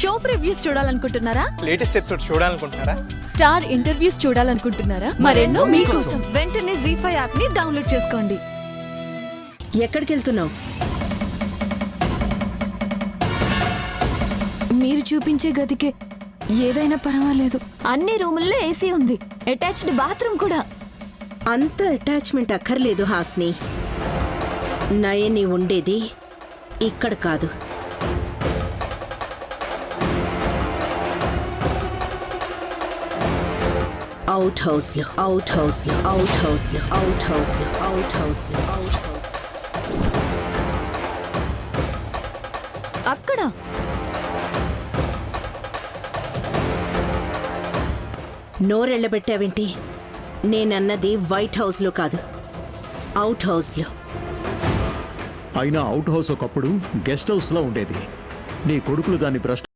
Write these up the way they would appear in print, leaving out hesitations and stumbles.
Show previews చూడాలనుకుంటున్నారా? Latest episode చూడాలనుకుంటున్నారా? Star interviews చూడాలనుకుంటున్నారా? మరెన్నో మీకోసం వెంటనే ZEE5 యాప్ ని డౌన్లోడ్ చేసుకోండి. ఎక్కడికి వెళ్తున్నావు? మీరు చూపించే గదికే ఏదైనా పర్వాలేదు. అన్ని రూముల్లో ఏసీ ఉంది, అటాచ్డ్ బాత్రూమ్ కూడా. అంత అటాచ్మెంట్ అక్కర్లేదు హాస్ని. నయని ఉండేది ఇక్కడ కాదు, అవుట్ హౌస్లో, అవుట్ హౌస్లో, అవుట్ హౌస్లో, అవుట్ హౌస్లో, అవుట్ హౌస్లో, అవుట్ హౌస్. అక్కడ నోరెళ్ళబెట్టావేంటి? నేనన్నది వైట్ హౌస్లో కాదు, అవుట్ హౌస్లో. అయినా అవుట్ హౌస్ ఒకప్పుడు గెస్ట్ హౌస్లో ఉండేది. నీ కొడుకులు దాన్ని భ్రష్టు.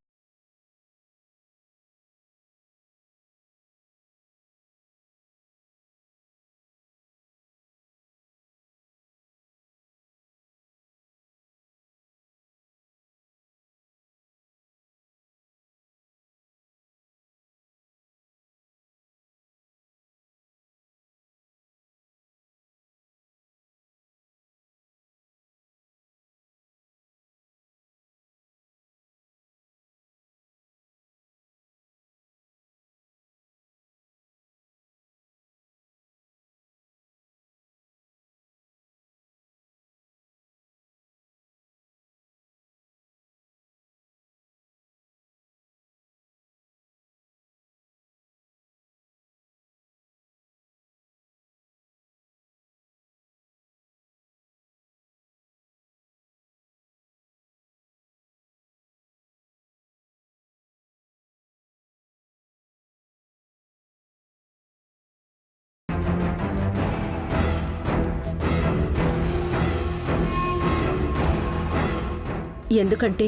ఎందుకంటే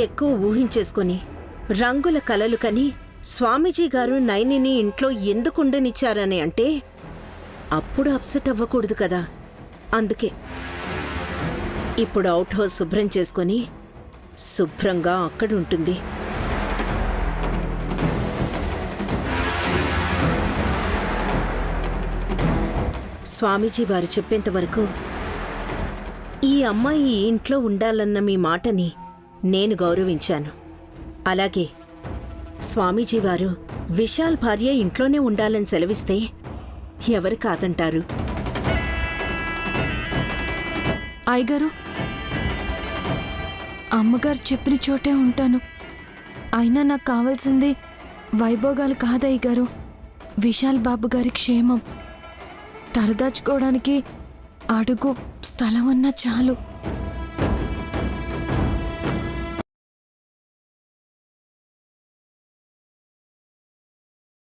ఎక్కువ ఊహించేసుకొని రంగుల కలలు కని స్వామీజీ గారు నయనిని ఇంట్లో ఎందుకుండనిచ్చారని అంటే అప్పుడు అప్సెట్ అవ్వకూడదు కదా. అందుకే ఇప్పుడు అవుట్ హౌస్ శుభ్రం చేసుకొని శుభ్రంగా అక్కడుంటుంది. స్వామీజీ వారు చెప్పేంత వరకు ఈ అమ్మాయి ఈ ఇంట్లో ఉండాలన్న మీ మాటని నేను గౌరవించాను. అలాగే స్వామీజీ వారు విశాల్ భార్య ఇంట్లోనే ఉండాలని సెలవిస్తే ఎవరు కాదంటారు? అయ్యగారు, అమ్మగారు చెప్పిన చోటే ఉంటాను. అయినా నాకు కావాల్సింది వైభోగాలు కాదయ్యగారు, విశాల్ బాబు గారి క్షేమం. తలదాచుకోవడానికి అడుగు స్థలం ఉన్నా చాలు.